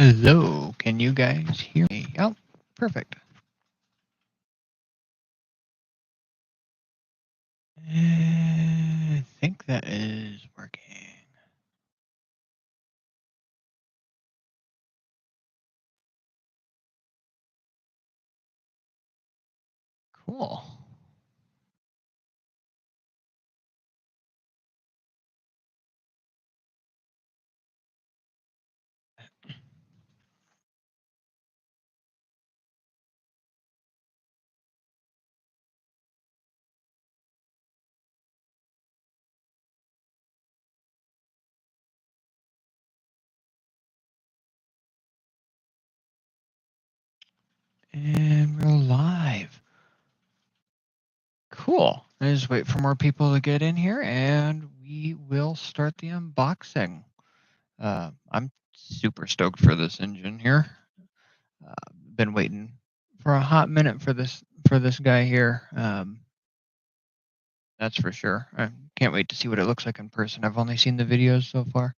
Hello, can you guys hear me? Oh, perfect. I think that is working. Cool. And we're live. Cool. I just wait for more people to get in here and we will start the unboxing. I'm super stoked for this engine here. Been waiting for a hot minute for this guy here. That's for sure. I can't wait to see what it looks like in person. I've only seen the videos so far.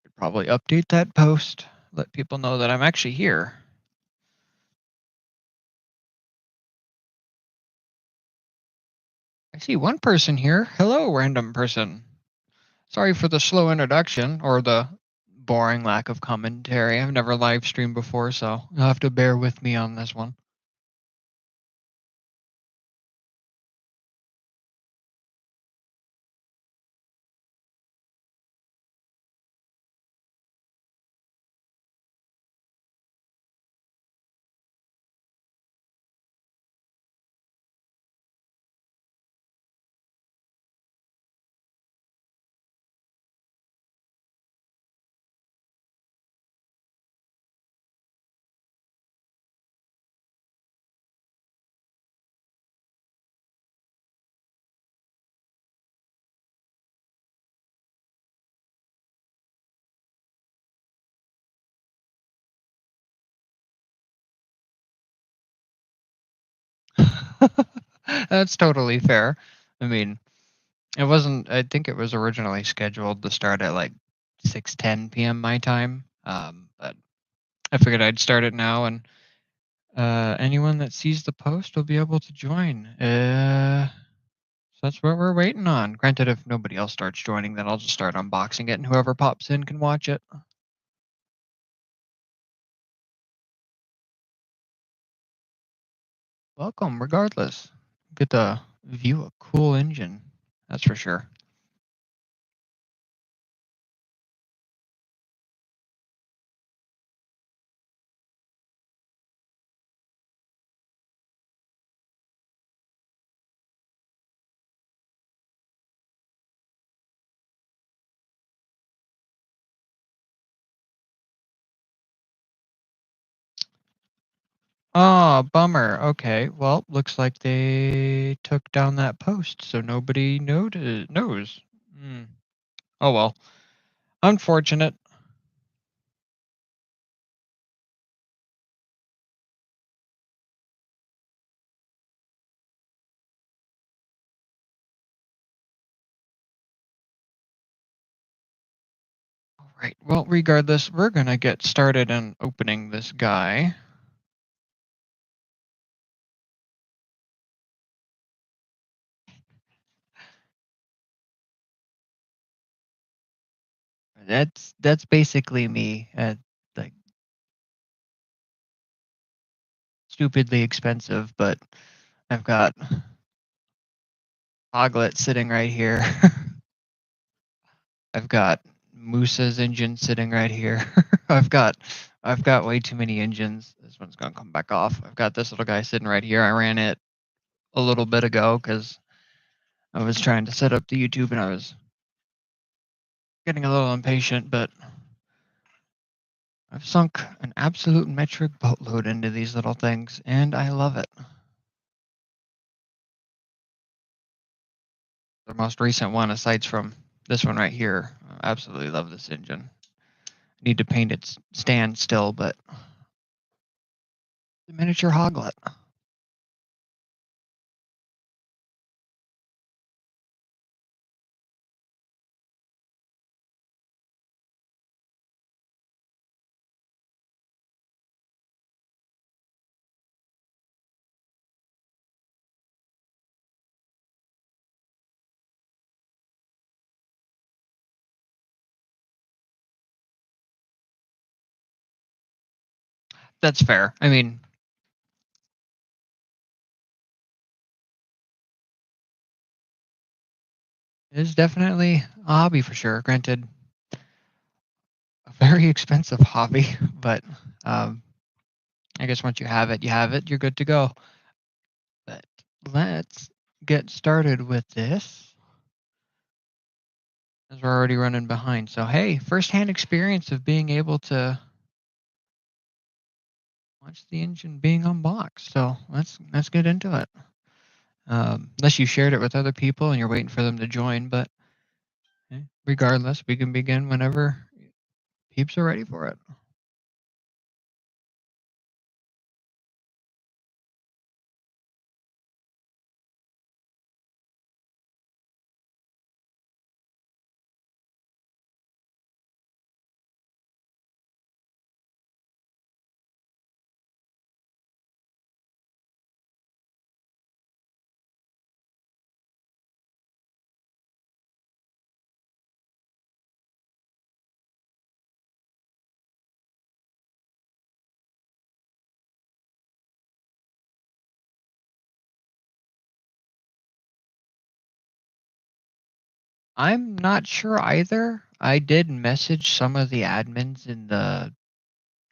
Should probably update that post, let people know that I'm actually here. I see one person here. Hello, random person. Sorry for the slow introduction or the boring lack of commentary. I've never live streamed before, so you'll have to bear with me on this one. That's totally fair. I mean, it wasn't. I think it was originally scheduled to start at like 6:10 p.m. my time. But I figured I'd start it now, and anyone that sees the post will be able to join. So that's what we're waiting on. Granted, if nobody else starts joining, then I'll just start unboxing it, and whoever pops in can watch it. Welcome, regardless. Get to view a cool engine. That's for sure. Oh, bummer. Okay, well, looks like they took down that post, so nobody knows. Hmm. Oh well, unfortunate. All right. Well, regardless, we're gonna get started on opening this guy. That's basically me. Like stupidly expensive, but I've got Hoglet sitting right here. I've got Moose's engine sitting right here. I've got way too many engines. This one's gonna come back off. I've got this little guy sitting right here. I ran it a little bit ago because I was trying to set up the YouTube and I was getting a little impatient, but I've sunk an absolute metric boatload into these little things, and I love it. The most recent one, aside from this one right here, I absolutely love this engine. Need to paint its stand still, but the miniature Hoglet. That's fair. I mean, it is definitely a hobby for sure. Granted, a very expensive hobby, but um, I guess once you have it, you have it. You're good to go. But let's get started with this, as we're already running behind. So, hey, firsthand experience of being able to watch the engine being unboxed. So let's get into it. Unless you shared it with other people and you're waiting for them to join, but regardless, we can begin whenever peeps are ready for it. I'm not sure either. I did message some of the admins in the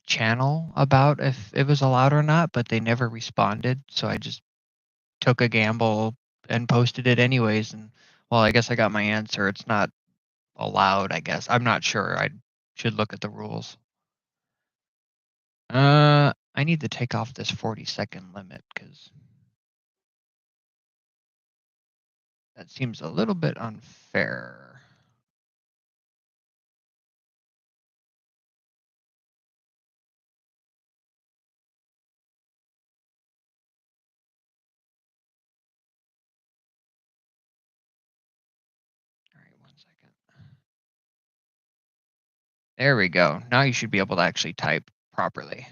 channel about if it was allowed or not, but they never responded. So I just took a gamble and posted it anyways. And well, I guess I got my answer. It's not allowed, I guess. I'm not sure. I should look at the rules. I need to take off this 40-second limit because that seems a little bit unfair. All right, 1 second. There we go. Now you should be able to actually type properly.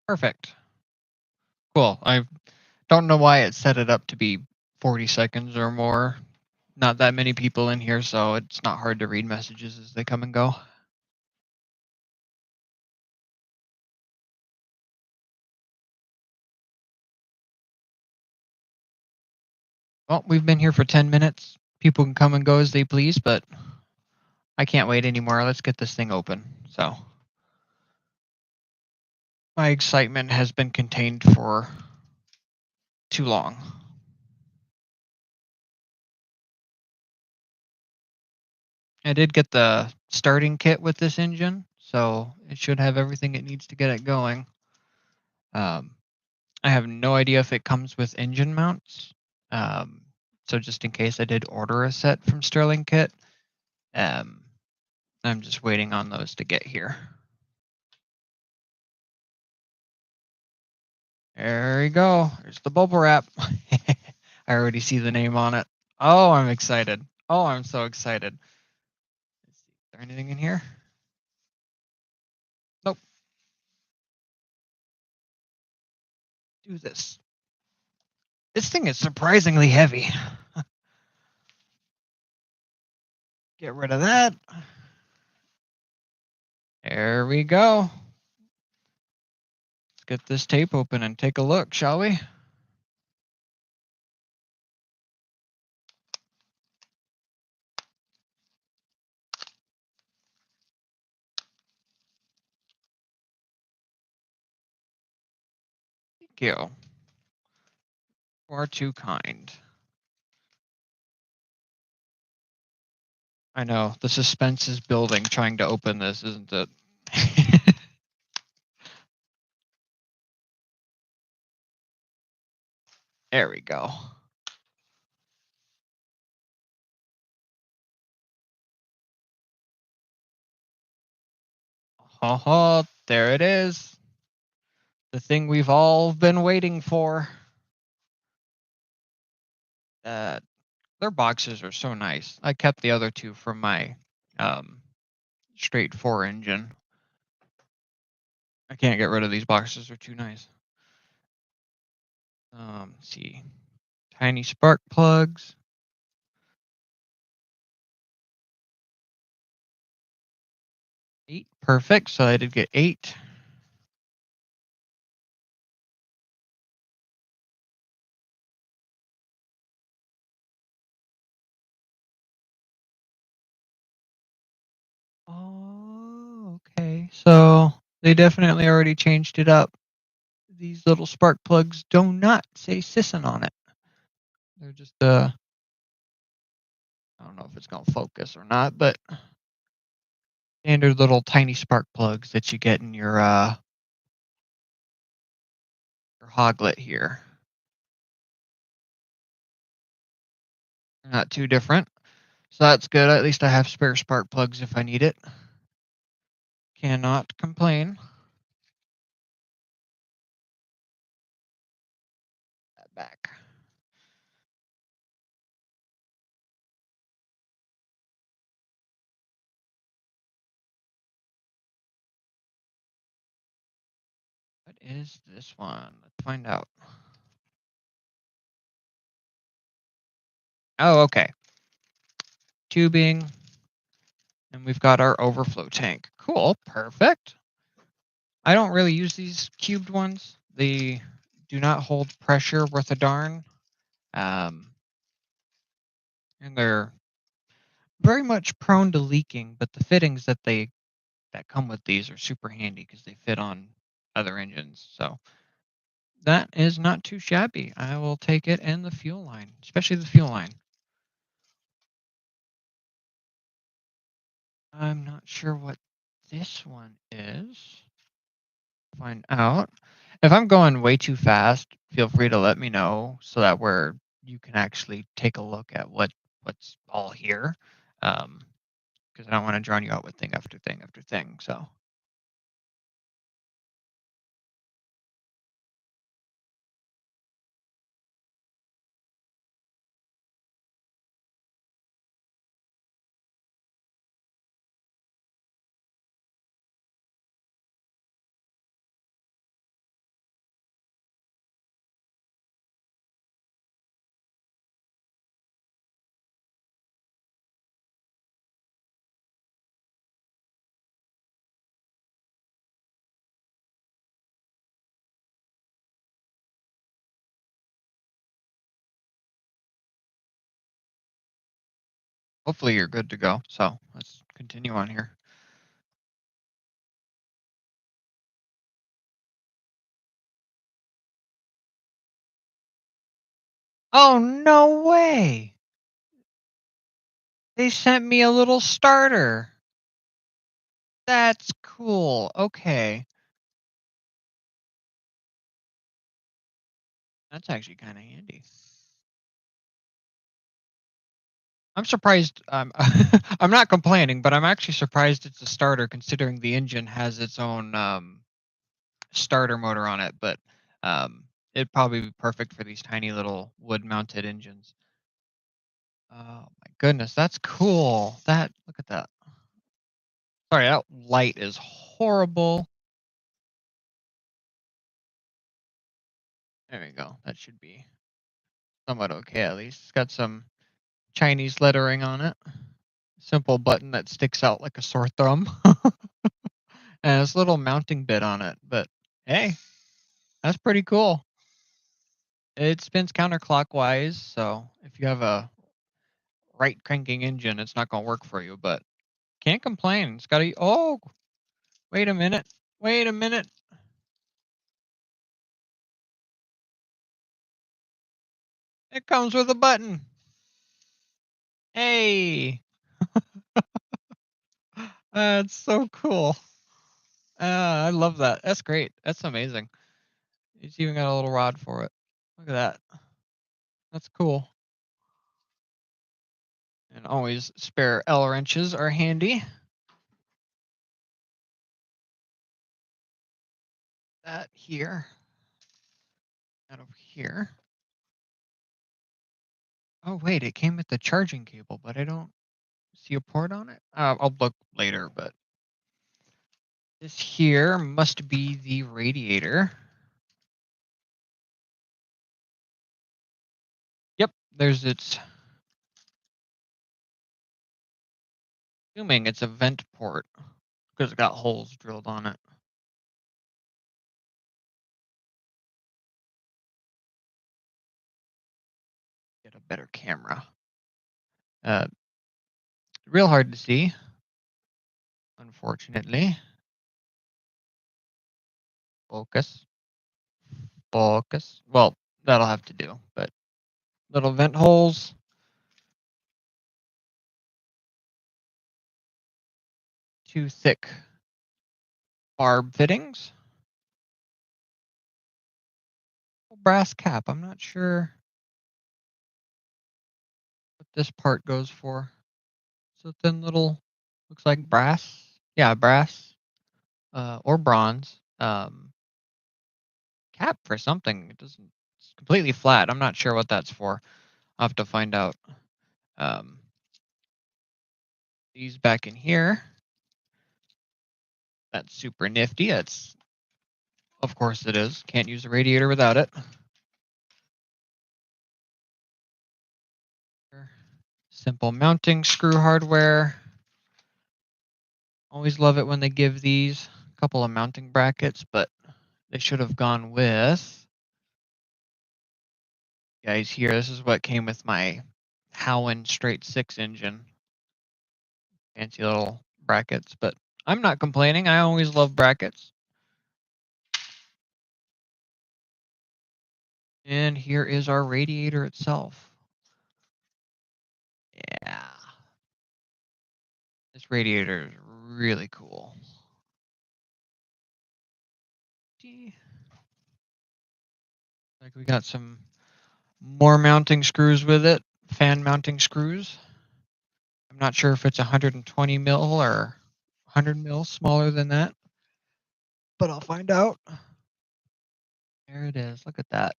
Perfect. Cool. I don't know why it set it up to be 40 seconds or more. Not that many people in here, so it's not hard to read messages as they come and go. Well, we've been here for 10 minutes. People can come and go as they please, but I can't wait anymore. Let's get this thing open. So, my excitement has been contained for too long. I did get the starting kit with this engine, so it should have everything it needs to get it going. Um, I have no idea if it comes with engine mounts. Um, so just in case I did order a set from Sterling Kit, um, I'm just waiting on those to get here. There we go. There's the bubble wrap. I already see the name on it. Oh, I'm excited. Oh, I'm so excited. Let's see. Is there anything in here? Nope. Do this. This thing is surprisingly heavy. Get rid of that. There we go. Let's get this tape open and take a look, shall we? Thank you. You are too kind. I know. The suspense is building trying to open this, isn't it? There we go. Oh, there it is. The thing we've all been waiting for. Uh, their boxes are so nice. I kept the other two from my um, straight four engine. I can't get rid of these boxes. They're too nice. Let's see. Tiny spark plugs. 8. Perfect. So I did get 8. Oh, okay. So they definitely already changed it up. These little spark plugs do not say Cison on it. They're just I don't know if it's gonna focus or not, but standard little tiny spark plugs that you get in your hoglet here. Not too different. So that's good. At least I have spare spark plugs if I need it. Cannot complain. That back. What is this one? Let's find out. Oh, okay. Tubing. And we've got our overflow tank. Cool. Perfect. I don't really use these cubed ones. They do not hold pressure worth a darn. Um, and they're very much prone to leaking, but the fittings that come with these are super handy because they fit on other engines. So that is not too shabby. I will take it in the fuel line, especially the fuel line. I'm not sure what this one is. Find out. If I'm going way too fast, feel free to let me know so that where you can actually take a look at what's all here. Because I don't want to drown you out with thing after thing after thing. So hopefully you're good to go. So let's continue on here. Oh, no way. They sent me a little starter. That's cool. Okay. That's actually kind of handy. I'm surprised. I'm not complaining, but I'm actually surprised it's a starter considering the engine has its own starter motor on it. But um, it'd probably be perfect for these tiny little wood-mounted engines. Oh my goodness, that's cool. Look at that. Sorry, that light is horrible. There we go. That should be somewhat okay at least. It's got some Chinese lettering on it. Simple button that sticks out like a sore thumb. And this little mounting bit on it. But hey, that's pretty cool. It spins counterclockwise, so if you have a right cranking engine, it's not going to work for you, but can't complain. It's got a oh, wait a minute. Wait a minute. It comes with a button. Hey. That's so cool. I love that. That's great. That's amazing. It's even got a little rod for it. Look at that. That's cool. And always spare L wrenches are handy. that here. That over here. Oh, wait, it came with the charging cable, but I don't see a port on it. I'll look later, but this here must be the radiator. Yep, there's its. Assuming it's a vent port because it got holes drilled on it. Get a better camera. Real hard to see, unfortunately. Focus. Focus. Well, that'll have to do, but little vent holes. Two thick barb fittings. Brass cap. I'm not sure what this part goes for. So thin little, looks like brass. Yeah, brass or bronze. Cap for something. It doesn't. It's completely flat. I'm not sure what that's for. I'll have to find out. These back in here. That's super nifty. That's, of course it is. Can't use a radiator without it. Simple mounting screw hardware. Always love it when they give these. A couple of mounting brackets, but they should have gone with. Guys, here, this is what came with my Howen straight 6 engine. Fancy little brackets, but I'm not complaining. I always love brackets. And here is our radiator itself. Yeah. This radiator is really cool. Like we got some more mounting screws with it, fan mounting screws. I'm not sure if it's 120 mil or 100 mil smaller than that, but I'll find out. There it is. Look at that.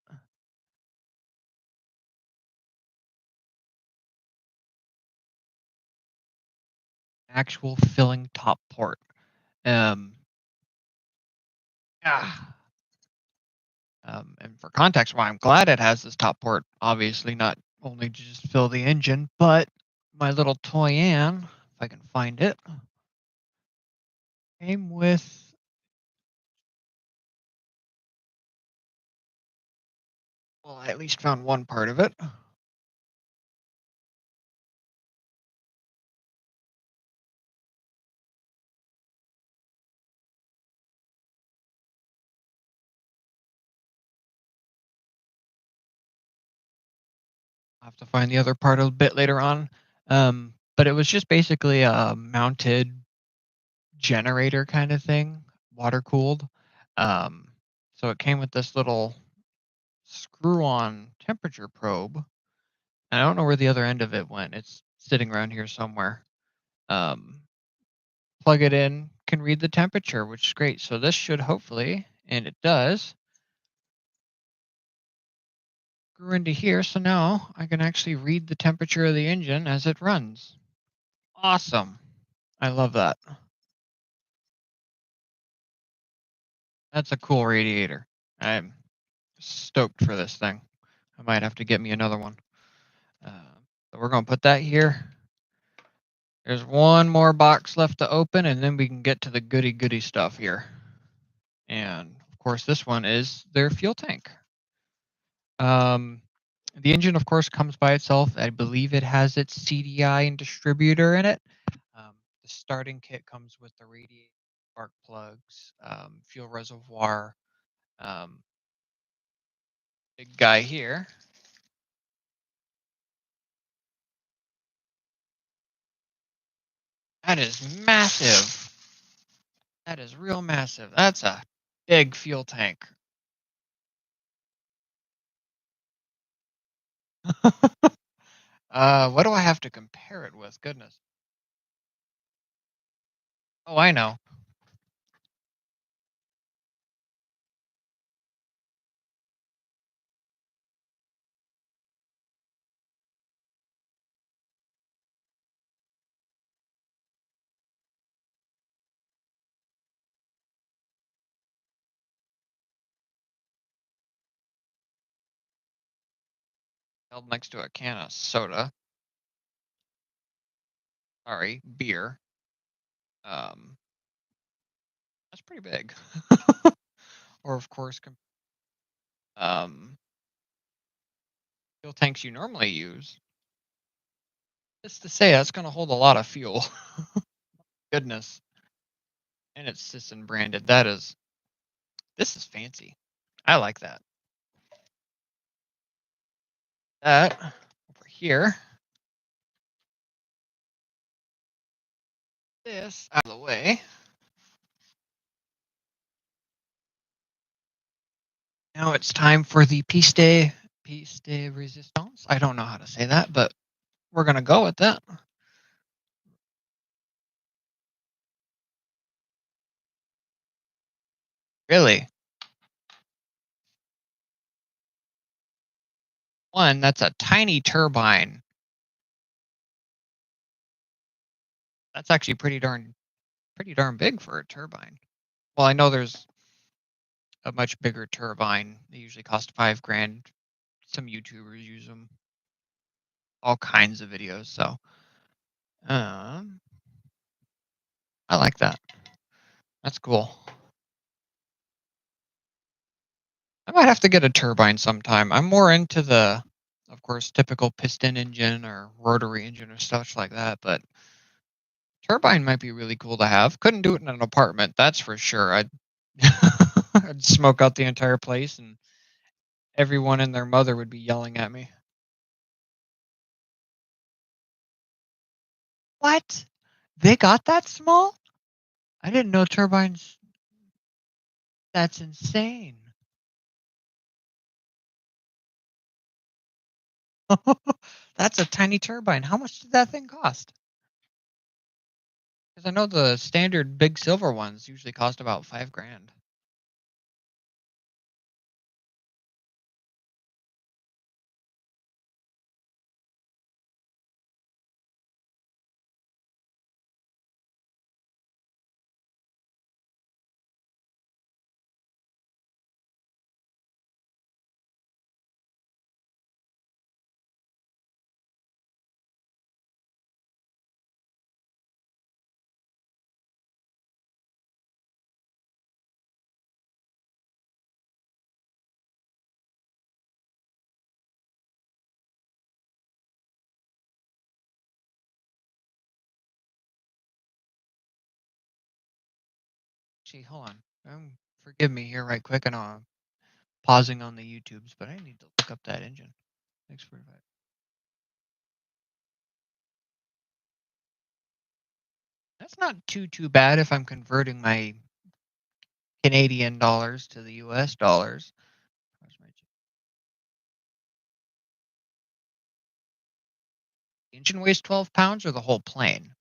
Actual filling top port. And for context, why I'm glad it has this top port, obviously not only to just fill the engine, but my little toy Ann, if I can find it, came with. Well, I at least found one part of it. I'll have to find the other part a bit later on. But it was just basically a mounted generator kind of thing, water cooled. So it came with this little screw on temperature probe. And I don't know where the other end of it went. It's sitting around here somewhere. Plug it in, can read the temperature, which is great. So this should hopefully, and it does, screw into here. So now I can actually read the temperature of the engine as it runs. Awesome. I love that. That's a cool radiator. I'm stoked for this thing. I might have to get me another one. So we're going to put that here. There's one more box left to open, and then we can get to the goody stuff here. And of course, this one is their fuel tank. The engine, of course, comes by itself. I believe it has its CDI and distributor in it. The starting kit comes with the radiator, spark plugs, fuel reservoir, big guy here. That is massive. That is real massive. That's a big fuel tank. What do I have to compare it with? Goodness. Oh, I know. held next to a can of soda. Sorry, beer. Um, that's pretty big. Or of course, um, fuel tanks you normally use. Just to say, that's going to hold a lot of fuel. Goodness, and it's Cison branded. This is fancy. I like that. That over here. This out of the way. Now it's time for the piece de resistance. I don't know how to say that, but we're gonna go with that. Really? One, that's a tiny turbine. That's actually pretty darn big for a turbine. Well, I know there's a much bigger turbine. They usually cost 5 grand. Some YouTubers use them. All kinds of videos. So, um, I like that. That's cool. I might have to get a turbine sometime. I'm more into the, of course, typical piston engine or rotary engine or stuff like that, but turbine might be really cool to have. Couldn't do it in an apartment, that's for sure. I'd I'd smoke out the entire place and everyone and their mother would be yelling at me. What? They got that small? I didn't know turbines. That's insane. That's a tiny turbine. How much did that thing cost? Because I know the standard big silver ones usually cost about 5 grand. Gee, hold on. Forgive me here right quick. I know I'm pausing on the YouTubes, but I need to look up that engine. Thanks for that. That's not too bad if I'm converting my Canadian dollars to the US dollars. The engine weighs 12 pounds or the whole plane?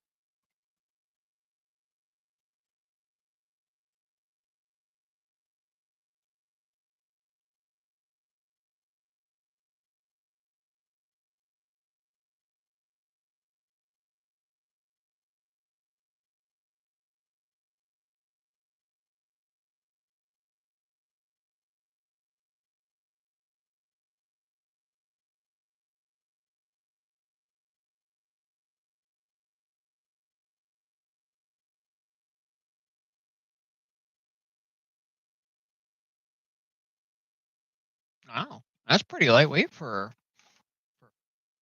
Wow, that's pretty lightweight for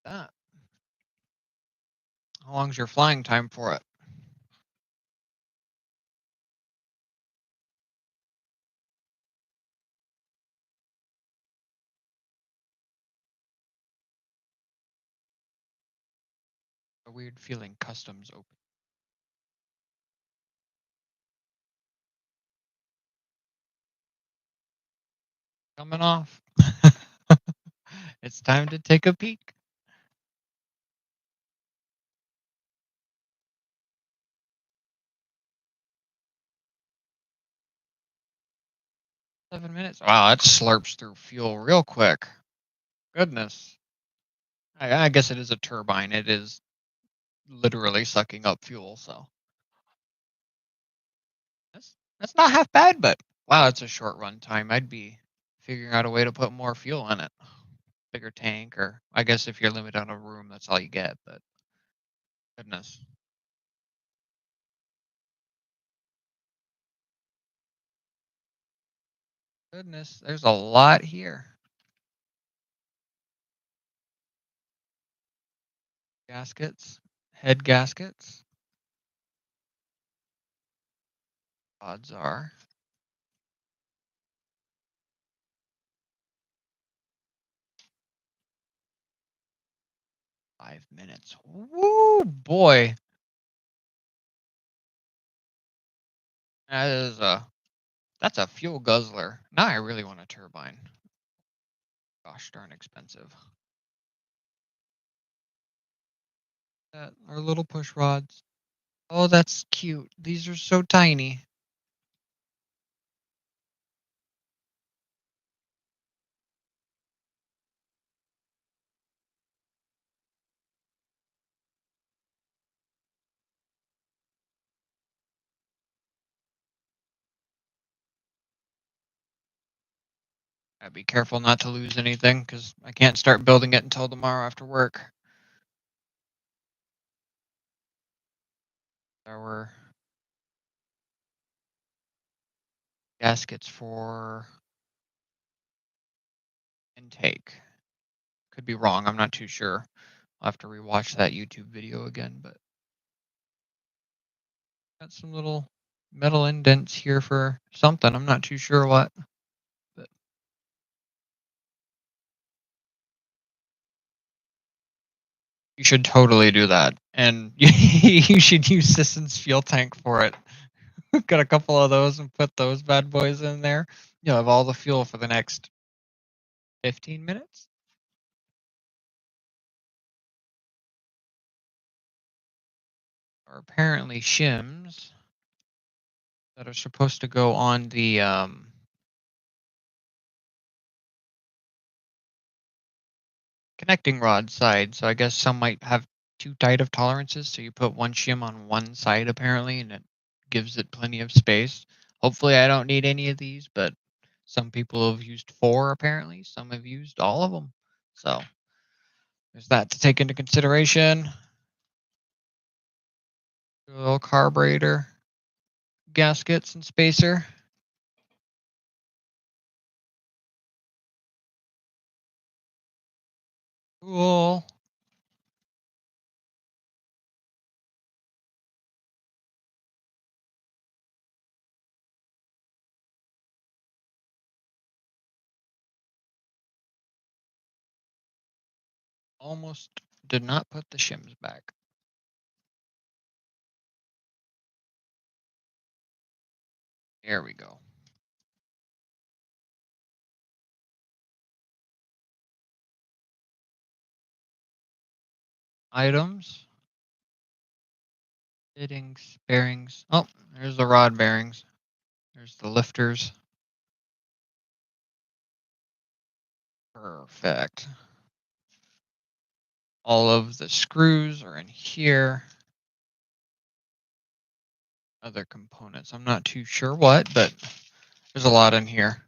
that. How long's your flying time for it? A weird feeling customs open. Coming off. It's time to take a peek. 7 minutes. Wow, that slurps through fuel real quick. Goodness. I guess it is a turbine. It is literally sucking up fuel, so that's not half bad, but wow, it's a short run time. I'd be figuring out a way to put more fuel in it. bigger tank, or I guess if you're limited on a room, that's all you get. But goodness, goodness, there's a lot here. Gaskets, head gaskets. Odds are 5 minutes. Woo, boy, that is a that's a fuel guzzler. Now I really want a turbine. Gosh darn expensive. That are little push rods. Oh, that's cute. These are so tiny. Gotta be careful not to lose anything because I can't start building it until tomorrow after work. There were gaskets for intake. Could be wrong. I'm not too sure. I'll have to rewatch that YouTube video again, but got some little metal indents here for something. I'm not too sure what, but you should totally do that. And you should use Sisson's fuel tank for it. Got a couple of those and put those bad boys in there. You'll have all the fuel for the next 15 minutes. Or apparently shims that are supposed to go on the connecting rod side. So I guess some might have too tight of tolerances. So you put one shim on one side apparently, and it gives it plenty of space. Hopefully I don't need any of these, but some people have used 4 apparently. Some have used all of them. So there's that to take into consideration. A little carburetor gaskets and spacer. Cool. Almost did not put the shims back. There we go. Items. Fittings, bearings. Oh, there's the rod bearings. There's the lifters. Perfect. All of the screws are in here. Other components. I'm not too sure what, but there's a lot in here.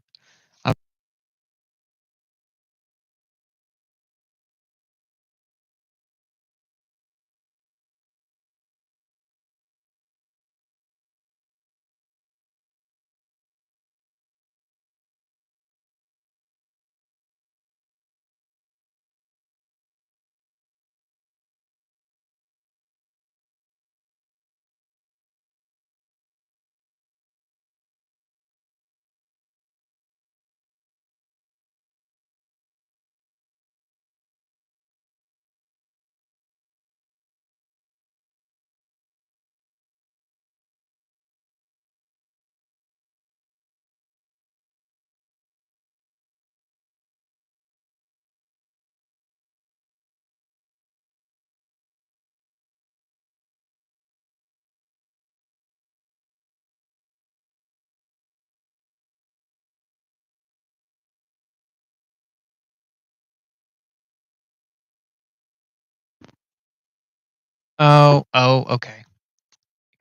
Oh, okay.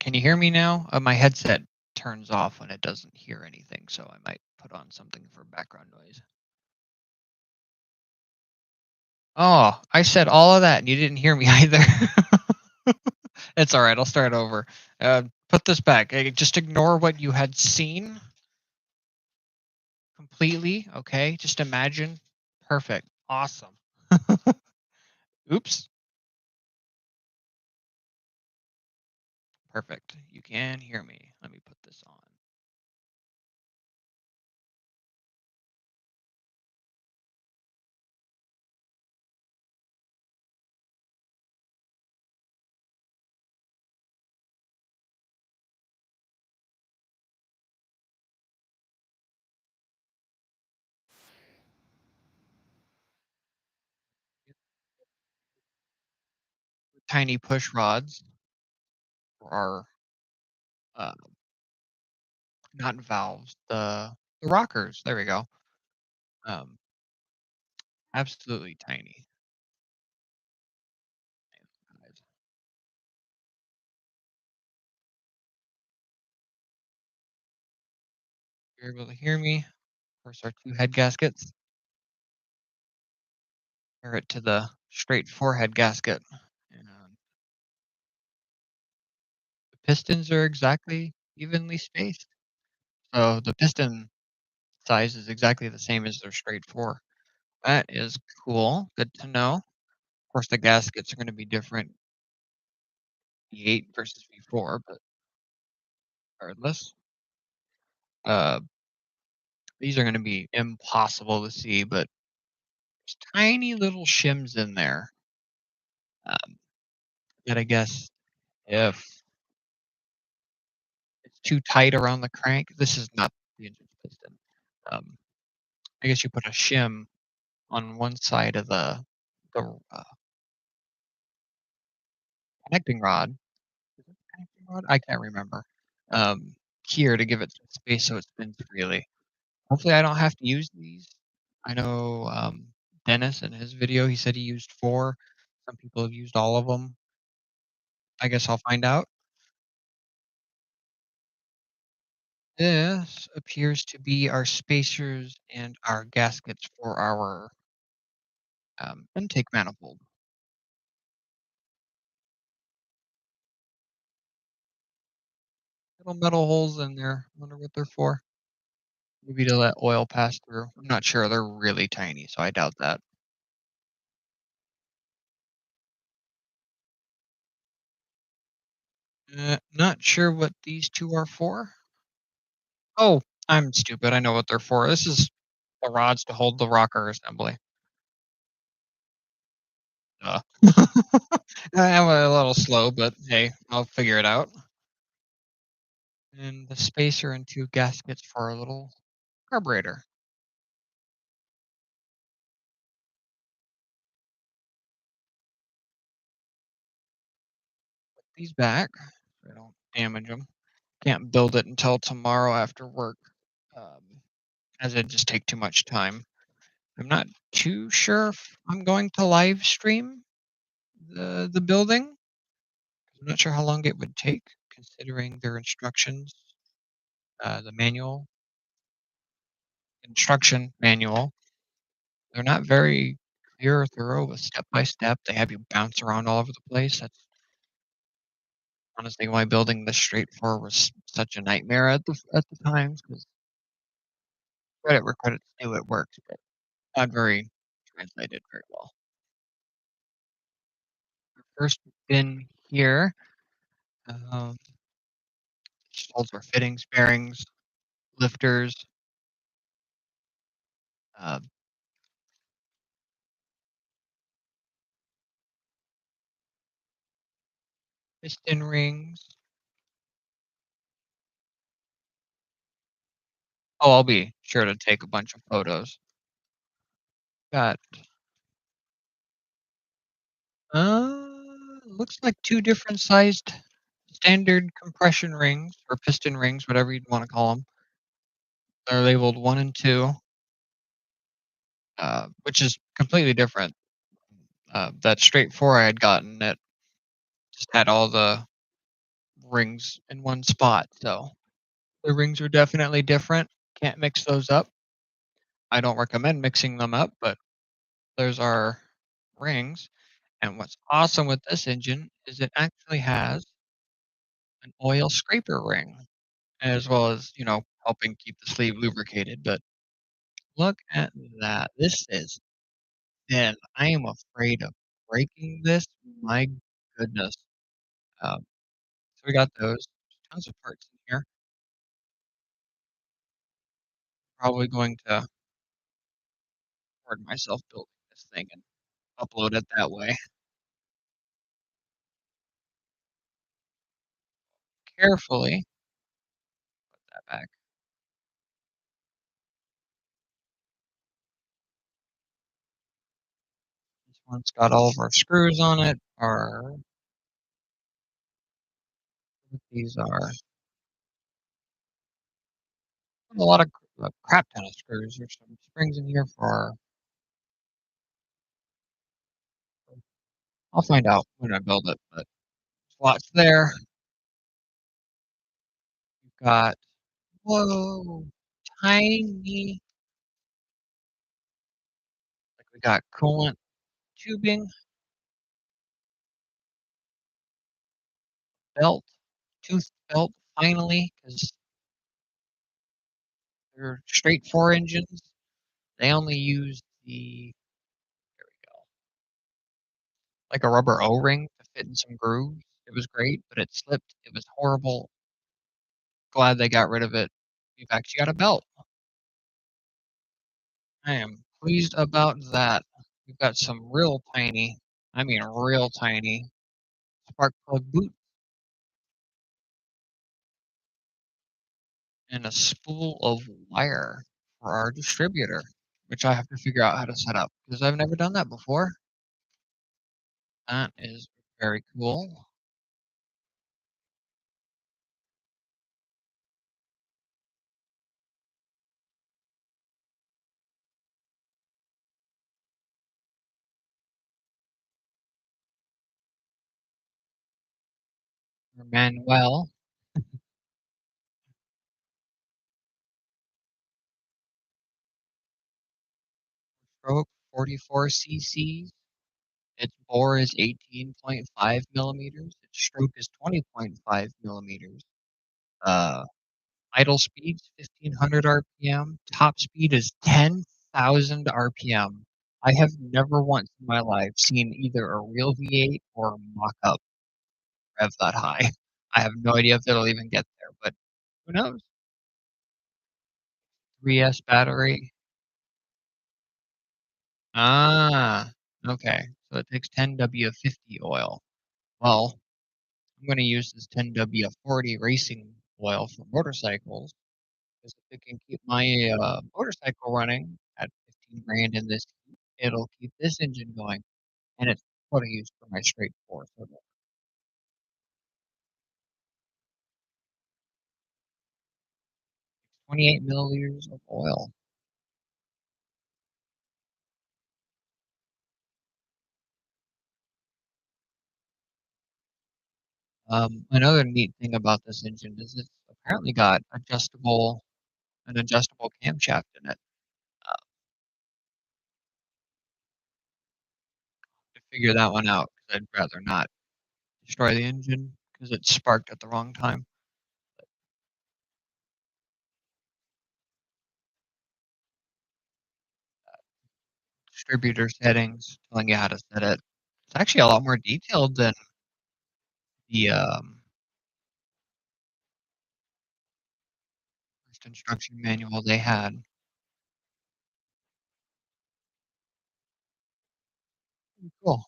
Can you hear me now? My headset turns off when it doesn't hear anything, so I might put on something for background noise. Oh, I said all of that and you didn't hear me either. It's all right. I'll start over. Put this back. Just ignore what you had seen completely. Okay. Just imagine. Perfect. Awesome. Oops. Perfect. You can hear me. Let me put this on. Tiny push rods for our uh, not valves, the rockers. There we go. Um, absolutely tiny. You're able to hear me. Of course, our two head gaskets. Pair it to the straight forehead gasket. And the pistons are exactly evenly spaced. So the piston size is exactly the same as their straight four. That is cool. Good to know. Of course, the gaskets are going to be different, V8 versus V4, but regardless, uh, these are going to be impossible to see, but there's tiny little shims in there. Um, that I guess if it's too tight around the crank, this is not the engine's piston. Um, I guess you put a shim on one side of the connecting rod. Is it connecting rod? I can't remember. Um, here to give it some space so it spins freely. Hopefully, I don't have to use these. I know Dennis in his video, he said he used four. Some people have used all of them. I guess I'll find out. This appears to be our spacers and our gaskets for our intake manifold. Little metal holes in there. Wonder what they're for. Maybe to let oil pass through. I'm not sure. They're really tiny, so I doubt that. Not sure what these two are for. Oh, I'm stupid. I know what they're for. This is the rods to hold the rocker assembly. Duh. I'm a little slow, but hey, I'll figure it out. And the spacer and two gaskets for our little carburetor. Put these back so I don't damage them. Can't build it until tomorrow after work, um, as it just take too much time. I'm not too sure if I'm going to live stream the building. I'm not sure how long it would take, considering their instructions, the instruction manual. They're not very clear or thorough with step by step. They have you bounce around all over the place. That's honestly why building this straight forward was such a nightmare at the times. Because credit where credit's due, it works, but not very translated very well. First bin here um, just holds our fittings, bearings, lifters, uh, piston rings. Oh, I'll be sure to take a bunch of photos. Got looks like two different sized standard compression rings or piston rings, whatever you'd want to call them. They're labeled one and two, which is completely different. That straight four I had gotten that just had all the rings in one spot. So the rings are definitely different. Can't mix those up. I don't recommend mixing them up, but there's our rings. And what's awesome with this engine is it actually has an oil scraper ring, as well as, helping keep the sleeve lubricated. But look at that. This is thin. I am afraid of breaking this. My goodness. Um, so we got those. Tons of parts in here. Probably going to record myself building this thing and upload it that way. Carefully put that back. This one's got all of our screws on it. These are a lot of crap ton of screws. There's some springs in here for. I'll find out when I build it, but there's lots there. We've got whoa, tiny. Like we got coolant tubing, belt, tooth belt. Finally, because they're straight four engines. They only use the like a rubber O-ring to fit in some grooves. It was great, but it slipped. It was horrible. Glad they got rid of it. We've actually got a belt. I am pleased about that. We've got some real tiny, I mean real tiny, spark plug boot and a spool of wire for our distributor, which I have to figure out how to set up because I've never done that before. That is very cool. Manuel stroke 44 cc's. Its bore is 18.5 millimeters. Its stroke is 20.5 millimeters. Uh, idle speed's 1500 RPM. Top speed is 10,000 RPM. I have never once in my life seen either a real V8 or a mock-up rev that high. I have no idea if it'll even get there, but who knows? 3S battery. Ah, okay. So it takes 10W50 oil. Well, I'm going to use this 10W40 racing oil for motorcycles because if it can keep my motorcycle running at 15 grand in this, it'll keep this engine going, and it's what I use for my straight four. So 28 milliliters of oil. Another neat thing about this engine is it's apparently got an adjustable camshaft in it. Uh, to figure that one out, because I'd rather not destroy the engine because it sparked at the wrong time. Distributor settings, telling you how to set it. It's actually a lot more detailed than the first instruction manual they had. Cool.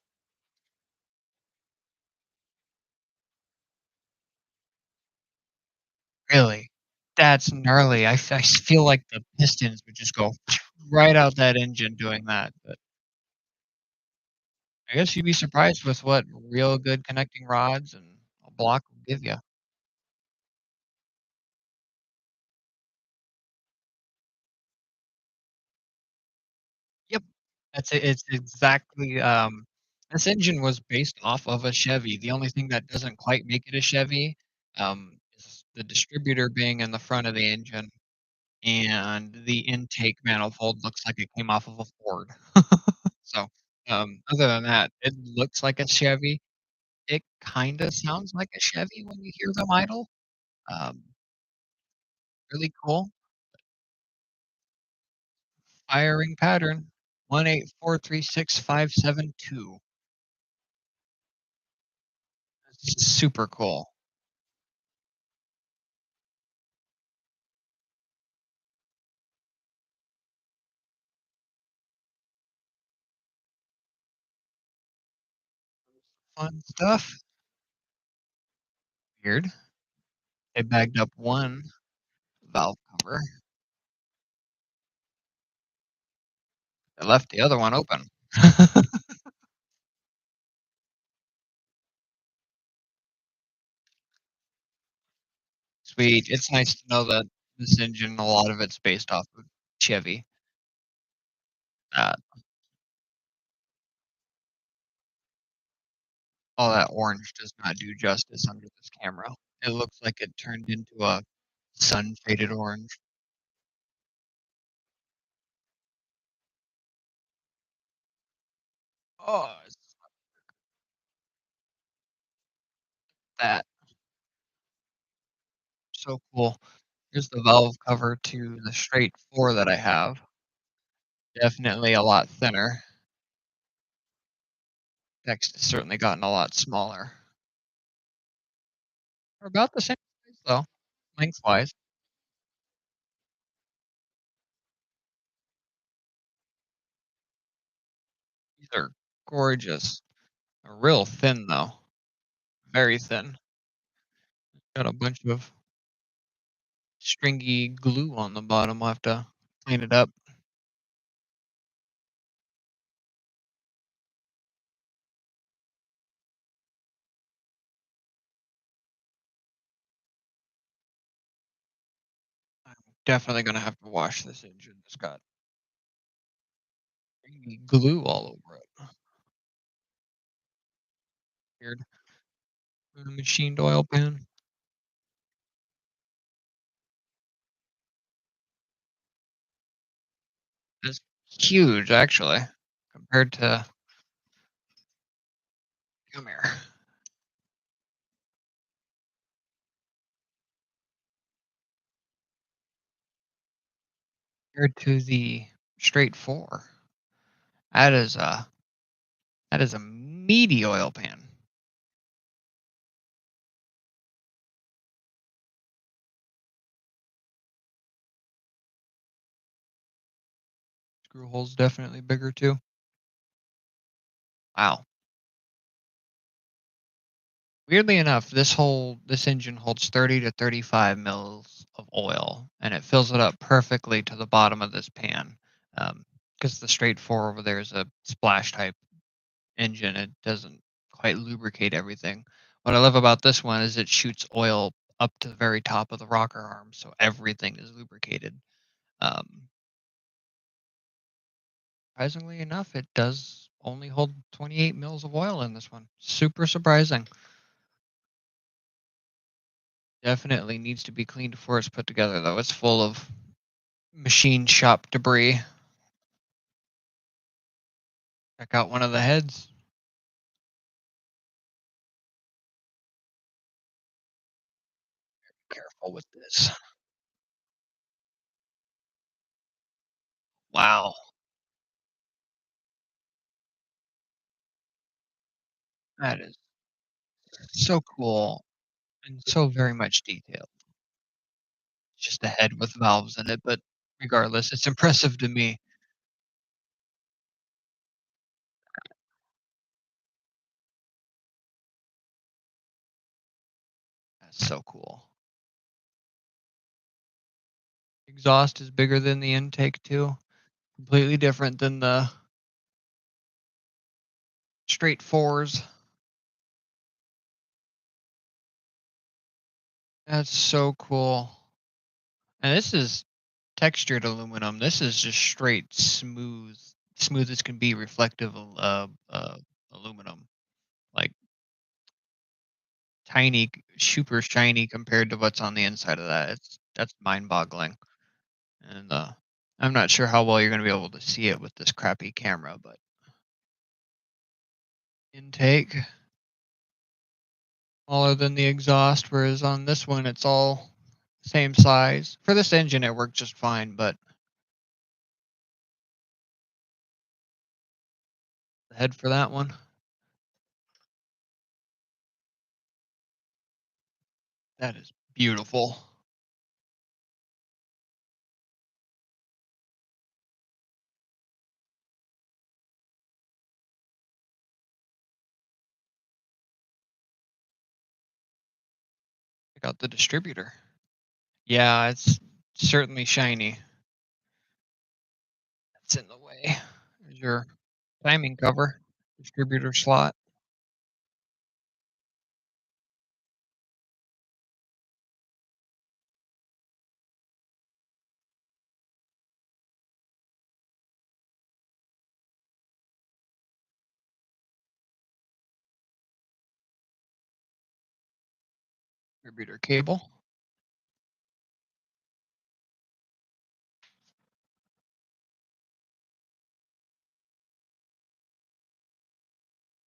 Really? That's gnarly. I feel like the pistons would just go right out that engine doing that. But I guess you'd be surprised with what real good connecting rods and a block will give you. Yep. That's it. It's exactly. This engine was based off of a Chevy. The only thing that doesn't quite make it a Chevy is the distributor being in the front of the engine, and the intake manifold looks like it came off of a Ford. So Other than that, it looks like a Chevy. It kinda sounds like a Chevy when you hear them idle. Um, really cool. Firing pattern, 18436 572. It's super cool. Fun stuff. Weird. They bagged up one valve cover. They left the other one open. Sweet. It's nice to know that this engine, a lot of it's based off of Chevy. Uh, all that orange does not do justice under this camera. It looks like it turned into a sun-faded orange. Oh, it's that so cool. Here's the valve cover to the straight 4 that I have. Definitely a lot thinner. Text has certainly gotten a lot smaller. We're about the same size though, lengthwise. These are gorgeous. They're real thin though, very thin. Got a bunch of stringy glue on the bottom. I'll have to clean it up. I'm definitely gonna have to wash this engine. It's got stringy glue all over it. Weird. Machined oil pan. It's huge actually, compared to come here. Compared to the straight 4. That is a that is a meaty oil pan. Screw hole's definitely bigger too. Wow. Weirdly enough, this engine holds 30 to 35 mils of oil, and it fills it up perfectly to the bottom of this pan. Because the straight 4 over there is a splash type engine, it doesn't quite lubricate everything. What I love about this one is it shoots oil up to the very top of the rocker arm, so everything is lubricated. Um, Surprisingly enough, it does only hold 28 mils of oil in this one. Super surprising. Definitely needs to be cleaned before it's put together, though. It's full of machine shop debris. Check out one of the heads. Careful with this. Wow, that is so cool and so very much detailed. It's just a head with valves in it, but regardless, it's impressive to me. That's so cool. Exhaust is bigger than the intake too. Completely different than the straight 4s. That's so cool. And this is textured aluminum. This is just straight smooth as can be, reflective aluminum. Like tiny, super shiny compared to what's on the inside of that. That's mind-boggling. And I'm not sure how well you're going to be able to see it with this crappy camera, but intake, smaller than the exhaust, whereas on this one it's all same size. For this engine, it worked just fine, but the head for that one, that is beautiful. I got the distributor. Yeah, it's certainly shiny. It's in the way. There's your timing cover, distributor slot, distributor cable,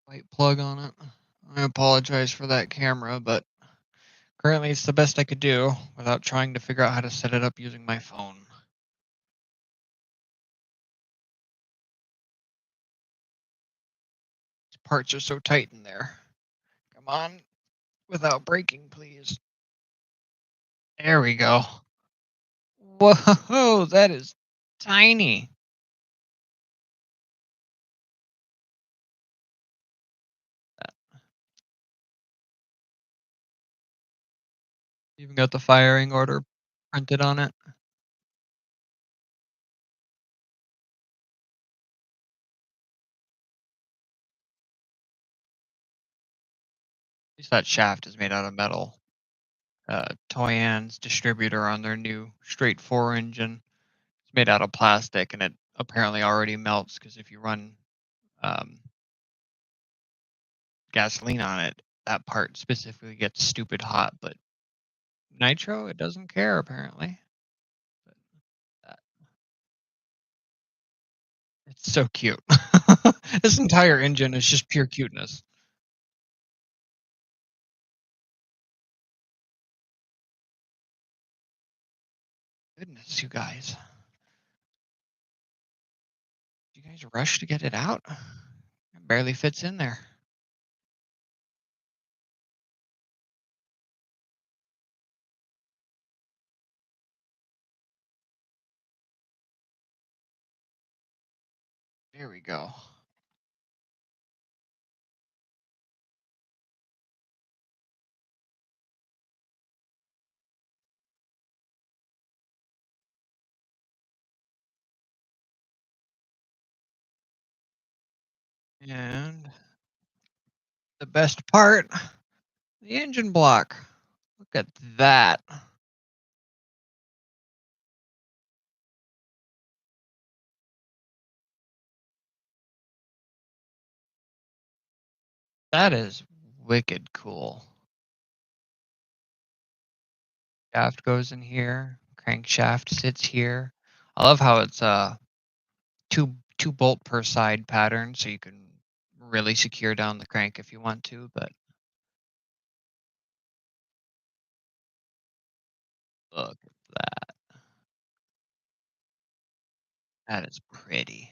light plug on it. I apologize for that camera, but currently it's the best I could do without trying to figure out how to set it up using my phone. These parts are so tight in there. Come on, without breaking, please. There we go. Whoa, that is tiny. Even got the firing order printed on it. At least that shaft is made out of metal. Toyan's distributor on their new straight four engine. It's made out of plastic, and it apparently already melts because if you run um, gasoline on it, that part specifically gets stupid hot. But nitro, it doesn't care apparently. But, uh, it's so cute. This entire engine is just pure cuteness. Goodness, you guys. You guys rush to get it out? It barely fits in there. There we go. And the best part, the engine block. Look at that. That is wicked cool. Shaft goes in here. Crankshaft sits here. I love how it's two bolt per side pattern, so you can really secure down the crank if you want to. But look at that. That is pretty.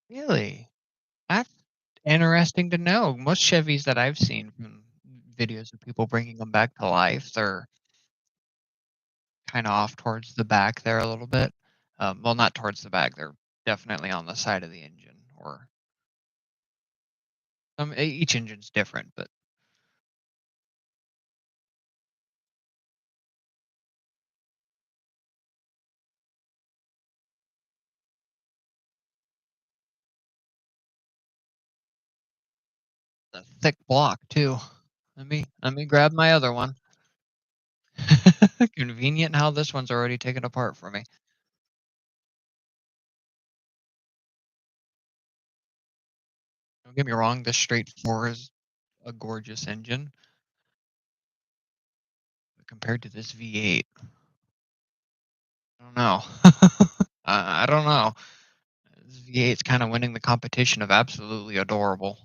Really? That's interesting to know. Most Chevys that I've seen from videos of people bringing them back to life, they're kind of off towards the back there a little bit. Well, not towards the back. They're definitely on the side of the engine, or each engine's different, but a thick block too. Let me grab my other one. Convenient how this one's already taken apart for me. Don't get me wrong, this straight four is a gorgeous engine. compared to this V8. I don't know. I don't know. This V8's kind of winning the competition of absolutely adorable.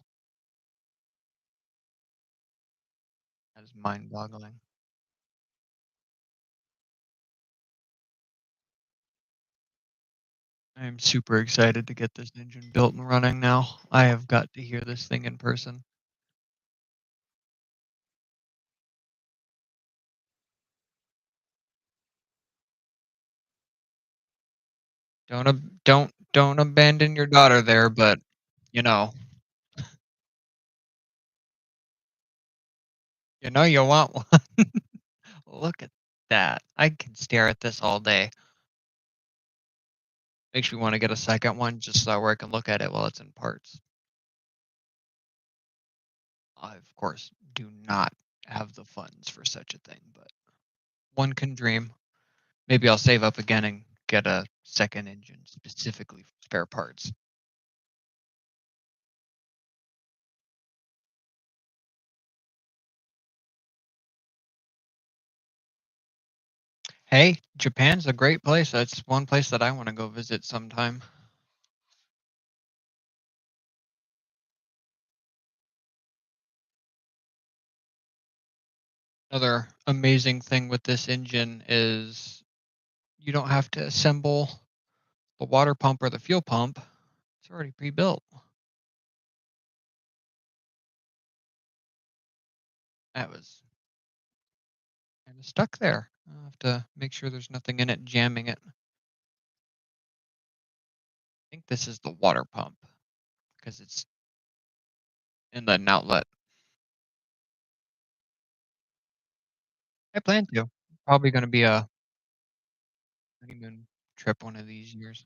That is mind-boggling. I am super excited to get this engine built and running now. I have got to hear this thing in person. Don't abandon your daughter there, but you know, you want one. Look at that. I can stare at this all day. Makes me want to get a second one just so where I can look at it while it's in parts. I, of course, do not have the funds for such a thing, but one can dream. Maybe I'll save up again and get a second engine specifically for spare parts. Hey, Japan's a great place. That's one place that I want to go visit sometime. Another amazing thing with this engine is you don't have to assemble the water pump or the fuel pump. It's already pre-built. That was kind of stuck there. I'll have to make sure there's nothing in it jamming it. I think this is the water pump because it's in the outlet. I plan to. Probably going to be a honeymoon trip one of these years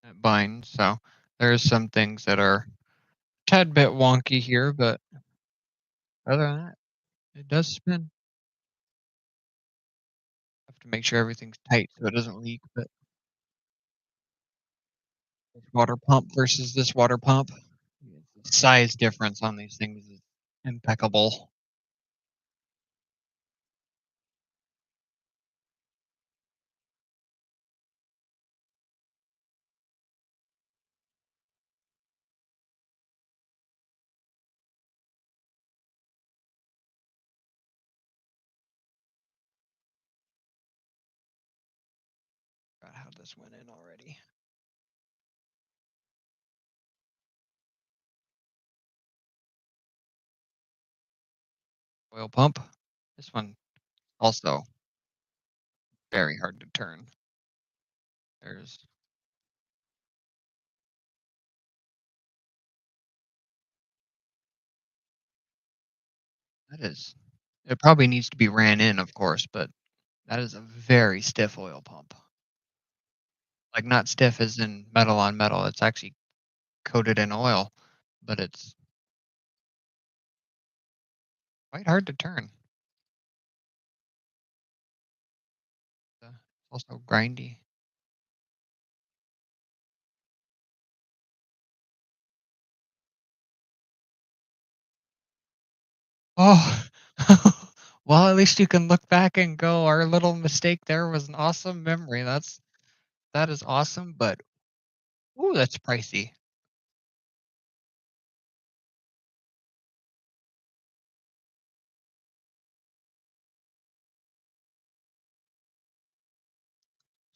at Vine. So there's some things that are a tad bit wonky here, but other than that, it does spin. Have to make sure everything's tight so it doesn't leak. But this water pump versus this water pump, the size difference on these things is impeccable. Forgot how this went in already. Oil pump. This one also very hard to turn. There's that is. It probably needs to be ran in, of course, but that is a very stiff oil pump. Like not stiff as in metal on metal. It's actually coated in oil, but it's quite hard to turn. It's also grindy. Oh, well, at least you can look back and go, our little mistake there was an awesome memory. That is awesome, but ooh, that's pricey.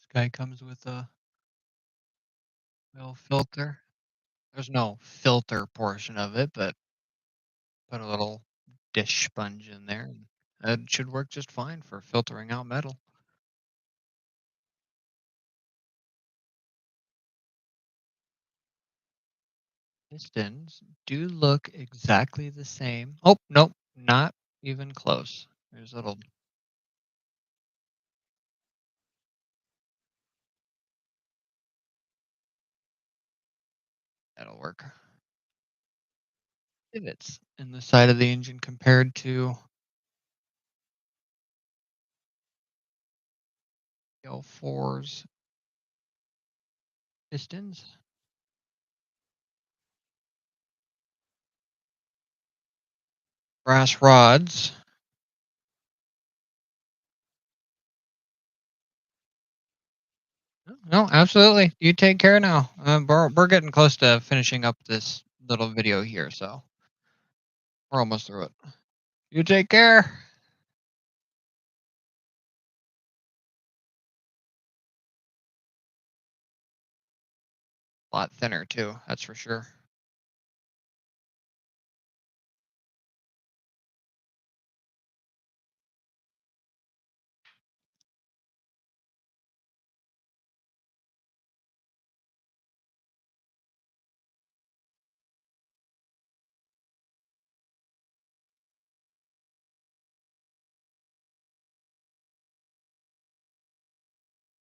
This guy comes with a little filter. There's no filter portion of it, but put a little dish sponge in there, and it should work just fine for filtering out metal. Pistons do look exactly the same. Oh, nope, not even close. There's a little that'll work. Pivots in the side of the engine compared to L4's pistons. brass rods. No, absolutely. You take care now. We're getting close to finishing up this little video here, so we're almost through it. You take care. A lot thinner too, that's for sure.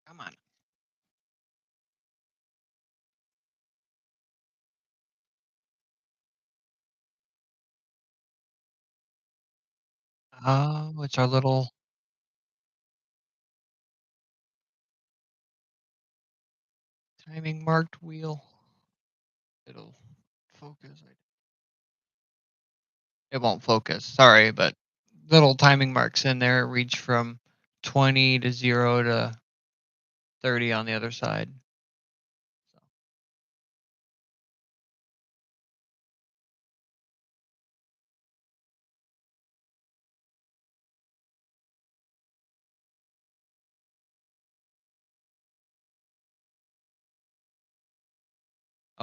Come on. Oh, it's our little timing marked wheel. It'll focus. It won't focus. Sorry, but little timing marks in there reach from 20 to 0 to 30 on the other side. So,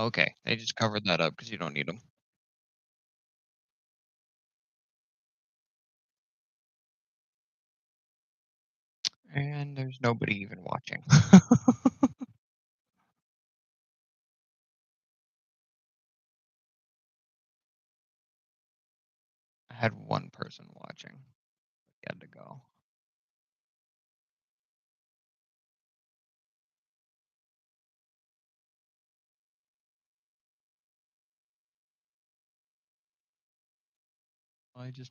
okay, they just covered that up because you don't need them. And there's nobody even watching. I had one person watching. He had to go. I just